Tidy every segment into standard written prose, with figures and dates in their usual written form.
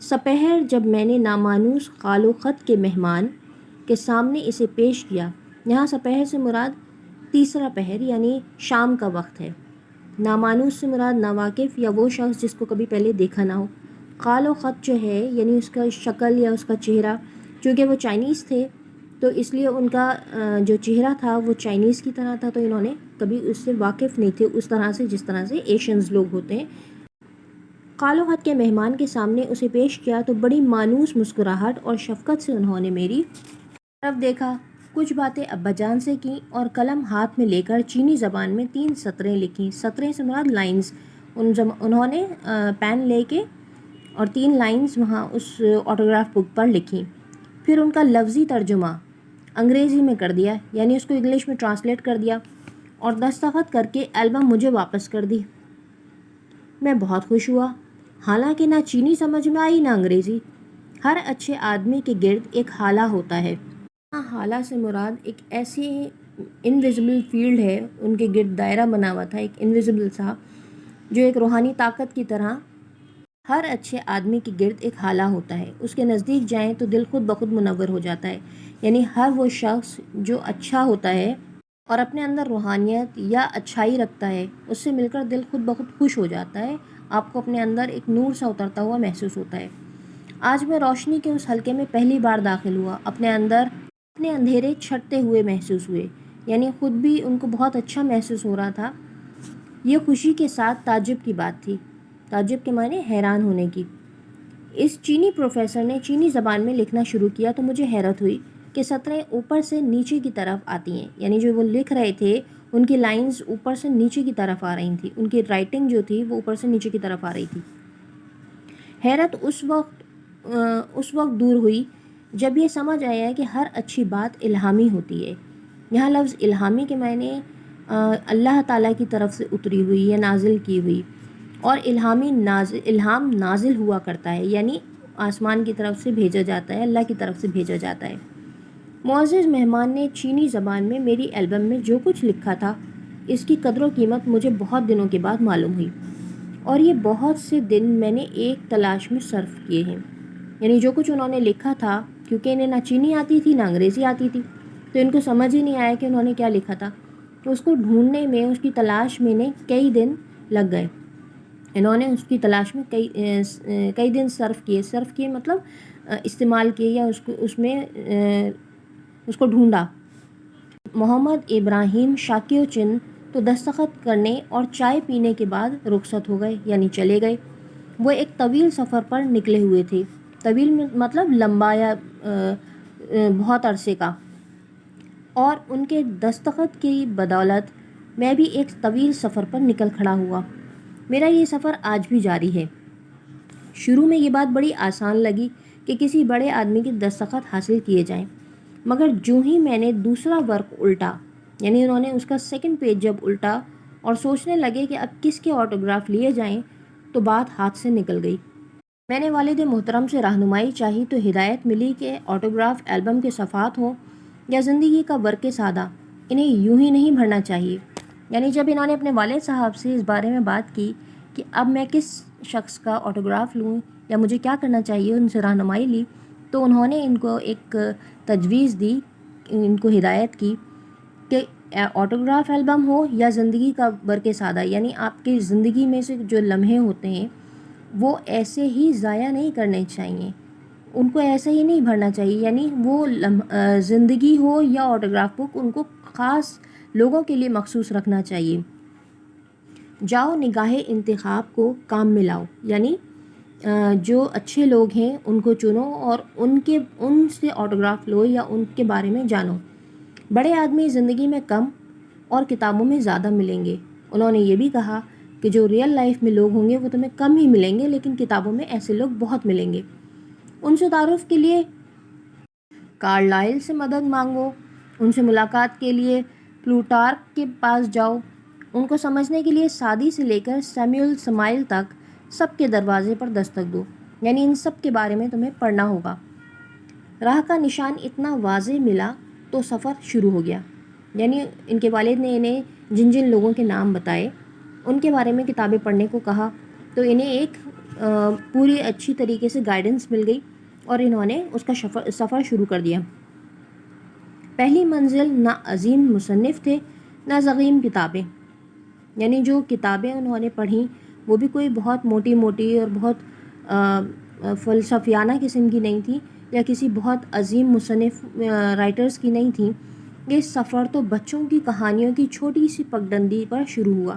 سپہر جب میں نے نامانوس قال و خط کے مہمان کے سامنے اسے پیش کیا. یہاں سپہر سے مراد تیسرا پہر یعنی شام کا وقت ہے. نامانوس سے مراد ناواقف یا وہ شخص جس کو کبھی پہلے دیکھا نہ ہو. قال و خط جو ہے یعنی اس کا شکل یا اس کا چہرہ، چونکہ وہ چائنیز تھے تو اس لیے ان کا جو چہرہ تھا وہ چائنیز کی طرح تھا، تو انہوں نے کبھی اس سے واقف نہیں تھے اس طرح سے جس طرح سے ایشینز لوگ ہوتے ہیں. قال و خط کے مہمان کے سامنے اسے پیش کیا تو بڑی مانوس مسکراہٹ اور شفقت سے انہوں نے میری طرف دیکھا. کچھ باتیں ابا جان سے کیں اور قلم ہاتھ میں لے کر چینی زبان میں 3 سطریں لکھیں. سطریں سے مراد لائنز. انہوں نے پین لے کے اور 3 لائنز وہاں اس آٹوگراف بک پر لکھیں. پھر ان کا لفظی ترجمہ انگریزی میں کر دیا، یعنی اس کو انگلش میں ٹرانسلیٹ کر دیا اور دستخط کر کے البم مجھے واپس کر دی. میں بہت خوش ہوا، حالانکہ نہ چینی سمجھ میں آئی نہ انگریزی. ہر اچھے آدمی کے گرد ایک حالہ ہوتا ہے. حالہ سے مراد ایک ایسی انویزیبل فیلڈ ہے، ان کے گرد دائرہ بنا ہوا تھا ایک انویزیبل سا، جو ایک روحانی طاقت کی طرح. ہر اچھے آدمی کے گرد ایک حالہ ہوتا ہے، اس کے نزدیک جائیں تو دل خود بخود منور ہو جاتا ہے. یعنی ہر وہ شخص جو اچھا ہوتا ہے اور اپنے اندر روحانیت یا اچھائی رکھتا ہے، اس سے مل کر دل خود بخود خوش ہو جاتا ہے. آپ کو اپنے اندر ایک نور سا اترتا ہوا محسوس ہوتا ہے. آج میں روشنی کے اس حلقے میں پہلی بار داخل ہوا. اپنے اندھیرے چھٹتے ہوئے محسوس ہوئے، یعنی خود بھی ان کو بہت اچھا محسوس ہو رہا تھا. یہ خوشی کے ساتھ تعجب کی بات تھی. تعجب کے معنی حیران ہونے کی. اس چینی پروفیسر نے چینی زبان میں لکھنا شروع کیا تو مجھے حیرت ہوئی کہ سطریں اوپر سے نیچے کی طرف آتی ہیں، یعنی جو وہ لکھ رہے تھے ان کی لائنز اوپر سے نیچے کی طرف آ رہی تھیں. ان کی رائٹنگ جو تھی وہ اوپر سے نیچے کی طرف آ رہی تھی. حیرت اس وقت دور ہوئی جب یہ سمجھ آیا کہ ہر اچھی بات الہامی ہوتی ہے. یہاں لفظ الہامی کے معنی اللہ تعالیٰ کی طرف سے اتری ہوئی یا نازل کی ہوئی، اور الہام نازل ہوا کرتا ہے، یعنی آسمان کی طرف سے بھیجا جاتا ہے، اللہ کی طرف سے بھیجا جاتا ہے. معزز مہمان نے چینی زبان میں میری البم میں جو کچھ لکھا تھا اس کی قدر و قیمت مجھے بہت دنوں کے بعد معلوم ہوئی، اور یہ بہت سے دن میں نے ایک تلاش میں صرف کیے ہیں. یعنی جو کچھ انہوں نے لکھا تھا، کیونکہ انہیں نہ چینی آتی تھی نہ انگریزی آتی تھی، تو ان کو سمجھ ہی نہیں آیا کہ انہوں نے کیا لکھا تھا. تو اس کو ڈھونڈنے میں، اس کی تلاش میں نے کئی دن لگ گئے. انہوں نے اس کی تلاش میں کئی دن صرف کیے مطلب استعمال کیے یا اس کو ڈھونڈا. محمد ابراہیم شاکیو چن تو دستخط کرنے اور چائے پینے کے بعد رخصت ہو گئے، یعنی چلے گئے. وہ ایک طویل سفر پر نکلے ہوئے تھے. طویل مطلب لمبا یا بہت عرصے کا. اور ان کے دستخط کی بدولت میں بھی ایک طویل سفر پر نکل کھڑا ہوا. میرا یہ سفر آج بھی جاری ہے. شروع میں یہ بات بڑی آسان لگی کہ کسی بڑے آدمی کے دستخط حاصل کیے جائیں، مگر جو ہی میں نے دوسرا ورق الٹا، یعنی انہوں نے اس کا 2nd پیج جب الٹا اور سوچنے لگے کہ اب کس کے آٹوگراف لیے جائیں، تو بات ہاتھ سے نکل گئی. میں نے والد محترم سے رہنمائی چاہی تو ہدایت ملی کہ آٹوگراف البم کے صفحات ہوں یا زندگی کا ورق سادہ، انہیں یوں ہی نہیں بھرنا چاہیے. یعنی جب انہوں نے اپنے والد صاحب سے اس بارے میں بات کی کہ اب میں کس شخص کا آٹوگراف لوں یا مجھے کیا کرنا چاہیے، ان سے رہنمائی لی، تو انہوں نے ان کو ایک تجویز دی، ان کو ہدایت کی کہ آٹوگراف البم ہو یا زندگی کا ورق سادہ، یعنی آپ کی زندگی میں سے جو لمحے ہوتے ہیں وہ ایسے ہی ضائع نہیں کرنے چاہیے، ان کو ایسے ہی نہیں بھرنا چاہیے. یعنی وہ زندگی ہو یا آٹوگراف بک، ان کو خاص لوگوں کے لیے مخصوص رکھنا چاہیے. جاؤ نگاہ انتخاب کو کام میں لاؤ، یعنی جو اچھے لوگ ہیں ان کو چنو اور ان سے آٹوگراف لو یا ان کے بارے میں جانو. بڑے آدمی زندگی میں کم اور کتابوں میں زیادہ ملیں گے. انہوں نے یہ بھی کہا کہ جو ریئل لائف میں لوگ ہوں گے وہ تمہیں کم ہی ملیں گے، لیکن کتابوں میں ایسے لوگ بہت ملیں گے. ان سے تعارف کے لیے کارلائل سے مدد مانگو، ان سے ملاقات کے لیے پلوٹارک کے پاس جاؤ، ان کو سمجھنے کے لیے سادی سے لے کر سیموئل سمائل تک سب کے دروازے پر دستک دو، یعنی ان سب کے بارے میں تمہیں پڑھنا ہوگا. راہ کا نشان اتنا واضح ملا تو سفر شروع ہو گیا. یعنی ان کے والد نے انہیں جن لوگوں کے نام بتائے ان کے بارے میں کتابیں پڑھنے کو کہا، تو انہیں ایک پوری اچھی طریقے سے گائیڈنس مل گئی اور انہوں نے اس کا سفر شروع کر دیا۔ پہلی منزل نہ عظیم مصنف تھے نہ ضخیم کتابیں، یعنی جو کتابیں انہوں نے پڑھیں وہ بھی کوئی بہت موٹی موٹی اور بہت فلسفیانہ قسم کی نہیں تھیں یا کسی بہت عظیم مصنف رائٹرز کی نہیں تھیں۔ یہ سفر تو بچوں کی کہانیوں کی چھوٹی سی پگڈنڈی پر شروع ہوا،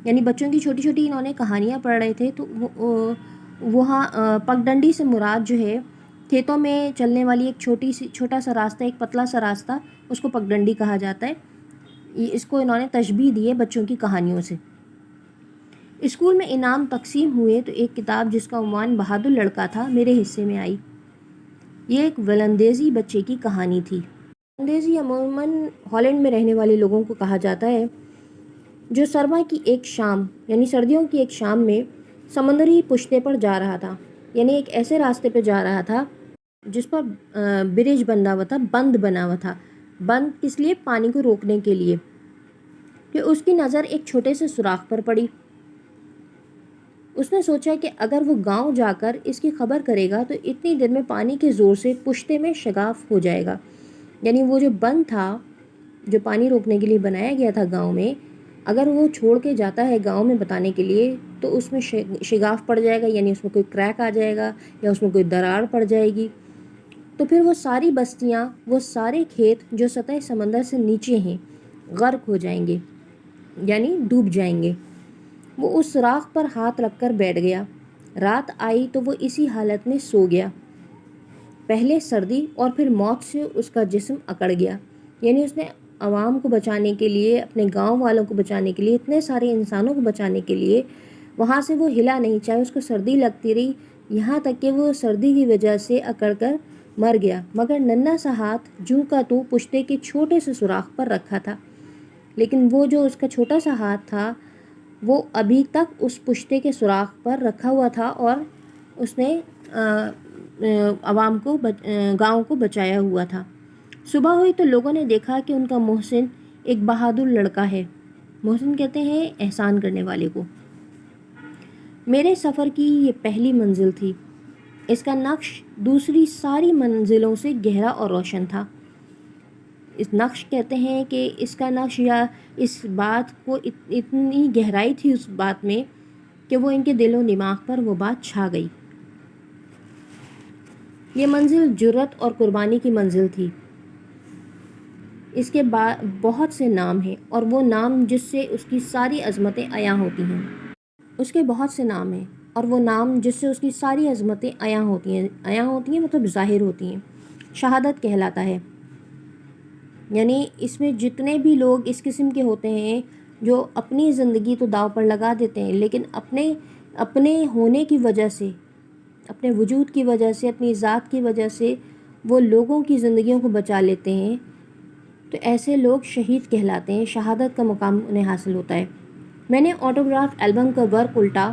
یعنی بچوں کی چھوٹی چھوٹی انہوں نے کہانیاں پڑھ رہے تھے، تو وہاں پگڈنڈی سے مراد جو ہے کھیتوں میں چلنے والی ایک چھوٹا سا راستہ، ایک پتلا سا راستہ، اس کو پگڈنڈی کہا جاتا ہے۔ اس کو انہوں نے تشبیہ دی ہے بچوں کی کہانیوں سے۔ اسکول میں انعام تقسیم ہوئے تو ایک کتاب جس کا عنوان بہادر لڑکا تھا میرے حصے میں آئی۔ یہ ایک ولندیزی بچے کی کہانی تھی۔ ولندیزی عموماً ہالینڈ میں رہنے والے لوگوں کو کہا جاتا ہے جو سرما کی ایک شام یعنی سردیوں کی ایک شام میں سمندری پشتے پر جا رہا تھا، یعنی ایک ایسے راستے پہ جا رہا تھا جس پر برج بنا ہوا تھا، بند بنا ہوا تھا۔ بند کس لیے؟ پانی کو روکنے کے لیے۔ کہ اس کی نظر ایک چھوٹے سے سوراخ پر پڑی۔ اس نے سوچا کہ اگر وہ گاؤں جا کر اس کی خبر کرے گا تو اتنی دیر میں پانی کے زور سے پشتے میں شگاف ہو جائے گا، یعنی وہ جو بند تھا جو پانی روکنے کے لیے بنایا گیا تھا گاؤں میں، اگر وہ چھوڑ کے جاتا ہے گاؤں میں بتانے کے لیے تو اس میں شگاف پڑ جائے گا، یعنی اس میں کوئی کریک آ جائے گا یا اس میں کوئی دراڑ پڑ جائے گی، تو پھر وہ ساری بستیاں، وہ سارے کھیت جو سطح سمندر سے نیچے ہیں غرق ہو جائیں گے، یعنی ڈوب جائیں گے۔ وہ اس سوراخ پر ہاتھ رکھ کر بیٹھ گیا۔ رات آئی تو وہ اسی حالت میں سو گیا۔ پہلے سردی اور پھر موت سے اس کا جسم اکڑ گیا، یعنی اس نے عوام کو بچانے کے لیے، اپنے گاؤں والوں کو بچانے کے لیے، اتنے سارے انسانوں کو بچانے کے لیے وہاں سے وہ ہلا نہیں، چاہے اس کو سردی لگتی رہی، یہاں تک کہ وہ سردی کی وجہ سے اکڑ کر مر گیا، مگر ننھا سا ہاتھ جوں کا تو پشتے کے چھوٹے سے سوراخ پر رکھا تھا۔ لیکن وہ جو اس کا چھوٹا سا ہاتھ تھا وہ ابھی تک اس پشتے کے سوراخ پر رکھا ہوا تھا اور اس نے عوام کو گاؤں کو بچایا ہوا تھا۔ صبح ہوئی تو لوگوں نے دیکھا کہ ان کا محسن ایک بہادر لڑکا ہے۔ محسن کہتے ہیں احسان کرنے والے کو۔ میرے سفر کی یہ پہلی منزل تھی۔ اس کا نقش دوسری ساری منزلوں سے گہرا اور روشن تھا۔ اس نقش کہتے ہیں کہ اس کا نقش یا اس بات کو اتنی گہرائی تھی اس بات میں کہ وہ ان کے دل و دماغ پر وہ بات چھا گئی۔ یہ منزل جرأت اور قربانی کی منزل تھی۔ اس کے بہت سے نام ہیں اور وہ نام جس سے اس کی ساری عظمتیں عیاں ہوتی ہیں۔ اس کے بہت سے نام ہیں اور وہ نام جس سے اس کی ساری عظمتیں عیاں ہوتی ہیں۔ عیاں ہوتی ہیں مطلب ظاہر ہوتی ہیں۔ شہادت کہلاتا ہے، یعنی اس میں جتنے بھی لوگ اس قسم کے ہوتے ہیں جو اپنی زندگی تو داؤ پر لگا دیتے ہیں، لیکن اپنے ہونے کی وجہ سے، اپنے وجود کی وجہ سے، اپنی ذات کی وجہ سے وہ لوگوں کی زندگیوں کو بچا لیتے ہیں، تو ایسے لوگ شہید کہلاتے ہیں۔ شہادت کا مقام انہیں حاصل ہوتا ہے۔ میں نے آٹوگراف البم کا ورق الٹا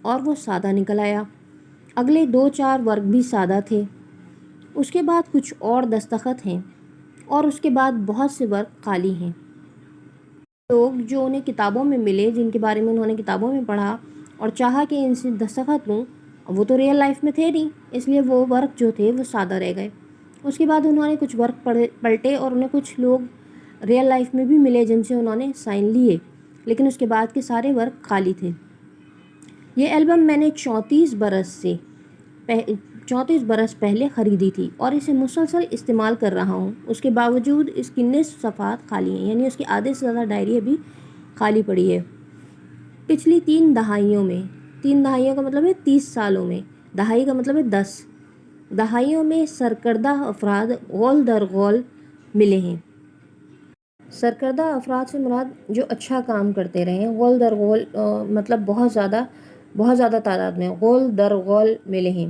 اور وہ سادہ نکل آیا۔ اگلے 2-4 ورق بھی سادہ تھے۔ اس کے بعد کچھ اور دستخط ہیں اور اس کے بعد بہت سے ورق خالی ہیں۔ لوگ جو انہیں کتابوں میں ملے، جن کے بارے میں انہوں نے کتابوں میں پڑھا اور چاہا کہ ان سے دستخط لوں، وہ تو ریئل لائف میں تھے نہیں، اس لیے وہ ورق جو تھے وہ سادہ رہ گئے۔ اس کے بعد انہوں نے کچھ ورق پلٹے اور انہیں کچھ لوگ ریئل لائف میں بھی ملے جن سے انہوں نے سائن لیے، لیکن اس کے بعد کے سارے ورق خالی تھے۔ یہ البم میں نے 34 برس پہلے خریدی تھی اور اسے مسلسل استعمال کر رہا ہوں۔ اس کے باوجود اس کی نصف صفحات خالی ہیں، یعنی اس کی آدھے سے زیادہ ڈائری ابھی خالی پڑی ہے۔ پچھلی 3 دہائیوں میں، 3 دہائیوں کا مطلب ہے 30 سالوں میں، دہائی کا مطلب ہے 10 دہائیوں میں سرکردہ افراد غول در غول ملے ہیں۔ سرکردہ افراد سے مراد جو اچھا کام کرتے رہے، غول در غول مطلب بہت زیادہ تعداد میں غول در غول ملے ہیں۔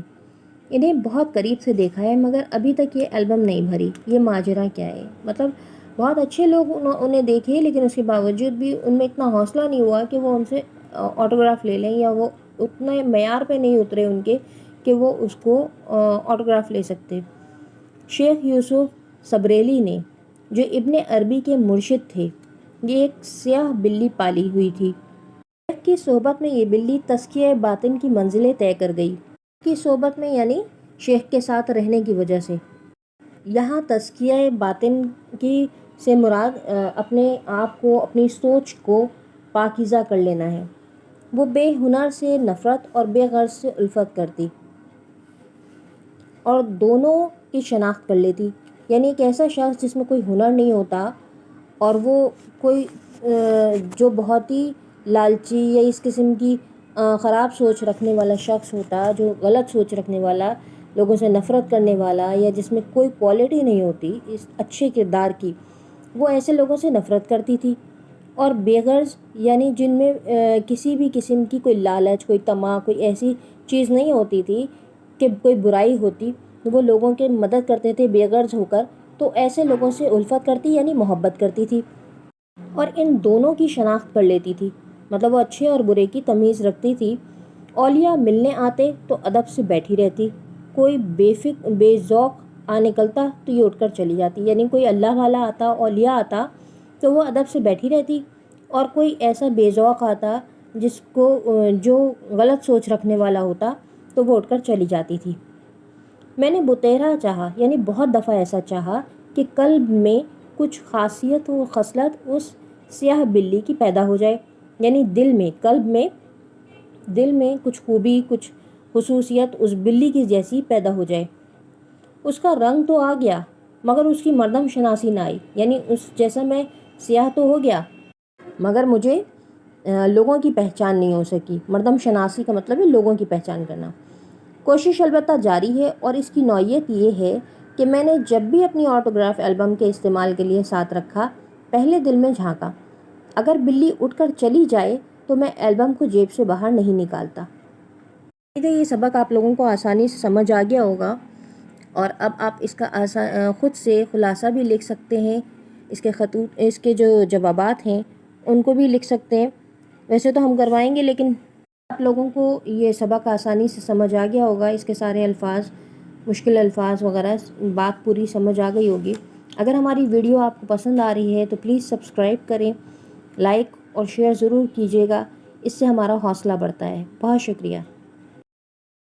انہیں بہت قریب سے دیکھا ہے مگر ابھی تک یہ البم نہیں بھری۔ یہ ماجرا کیا ہے؟ مطلب بہت اچھے لوگ انہیں دیکھے لیکن اس کے باوجود بھی ان میں اتنا حوصلہ نہیں ہوا کہ وہ ان سے آٹوگراف لے لیں، یا وہ اتنے معیار پہ نہیں اترے ان کے کہ وہ اس کو آٹوگراف لے سکتے۔ شیخ یوسف سبریلی نے، جو ابن عربی کے مرشد تھے، یہ ایک سیاہ بلی پالی ہوئی تھی۔ شیخ کی صحبت میں یہ بلی تزکیہ باطن کی منزلیں طے کر گئی۔ کی صحبت میں یعنی شیخ کے ساتھ رہنے کی وجہ سے۔ یہاں تزکیہ باطن کی سے مراد اپنے آپ کو، اپنی سوچ کو پاکیزہ کر لینا ہے۔ وہ بے ہنر سے نفرت اور بے غرض سے الفت کرتی اور دونوں کی شناخت کر لیتی، یعنی ایک ایسا شخص جس میں کوئی ہنر نہیں ہوتا اور وہ کوئی جو بہت ہی لالچی یا اس قسم کی خراب سوچ رکھنے والا شخص ہوتا، جو غلط سوچ رکھنے والا، لوگوں سے نفرت کرنے والا، یا جس میں کوئی کوالٹی نہیں ہوتی اس اچھے کردار کی، وہ ایسے لوگوں سے نفرت کرتی تھی۔ اور بے غرض یعنی جن میں کسی بھی قسم کی کوئی لالچ، کوئی طمع، کوئی ایسی چیز نہیں ہوتی تھی کہ کوئی برائی ہوتی، وہ لوگوں کے مدد کرتے تھے بے غرض ہو کر، تو ایسے لوگوں سے الفت کرتی یعنی محبت کرتی تھی اور ان دونوں کی شناخت کر لیتی تھی، مطلب وہ اچھے اور برے کی تمیز رکھتی تھی۔ اولیاء ملنے آتے تو ادب سے بیٹھی رہتی، کوئی بے ذوق نکلتا تو یہ اٹھ کر چلی جاتی، یعنی کوئی اللہ والا آتا، اولیاء آتا تو وہ ادب سے بیٹھی رہتی، اور کوئی ایسا بے ذوق آتا جس کو جو غلط سوچ رکھنے والا ہوتا تو وہ اٹھ کر چلی جاتی تھی۔ میں نے بطیرہ چاہا، یعنی بہت دفعہ ایسا چاہا کہ قلب میں کچھ خاصیت و خصلت اس سیاہ بلی کی پیدا ہو جائے، یعنی دل میں کچھ خوبی، کچھ خصوصیت اس بلی کی جیسی پیدا ہو جائے۔ اس کا رنگ تو آ گیا مگر اس کی مردم شناسی نہ آئی، یعنی اس جیسا میں سیاہ تو ہو گیا مگر مجھے لوگوں کی پہچان نہیں ہو سکی۔ مردم شناسی کا مطلب ہے لوگوں کی پہچان کرنا۔ کوشش البتہ جاری ہے، اور اس کی نوعیت یہ ہے کہ میں نے جب بھی اپنی آٹوگراف البم کے استعمال کے لیے ساتھ رکھا، پہلے دل میں جھانکا، اگر بلی اٹھ کر چلی جائے تو میں البم کو جیب سے باہر نہیں نکالتا۔ یہ سبق آپ لوگوں کو آسانی سے سمجھ آ گیا ہوگا، اور اب آپ اس کا خود سے خلاصہ بھی لکھ سکتے ہیں، اس کے جو جوابات ہیں ان کو بھی لکھ سکتے ہیں۔ ویسے تو ہم کروائیں گے، لیکن آپ لوگوں کو یہ سبق آسانی سے سمجھ آ گیا ہوگا، اس کے سارے الفاظ، مشکل الفاظ وغیرہ بات پوری سمجھ آ گئی ہوگی۔ اگر ہماری ویڈیو آپ کو پسند آ رہی ہے تو پلیز سبسکرائب کریں، لائک اور شیئر ضرور کیجیے گا، اس سے ہمارا حوصلہ بڑھتا ہے۔ بہت شکریہ۔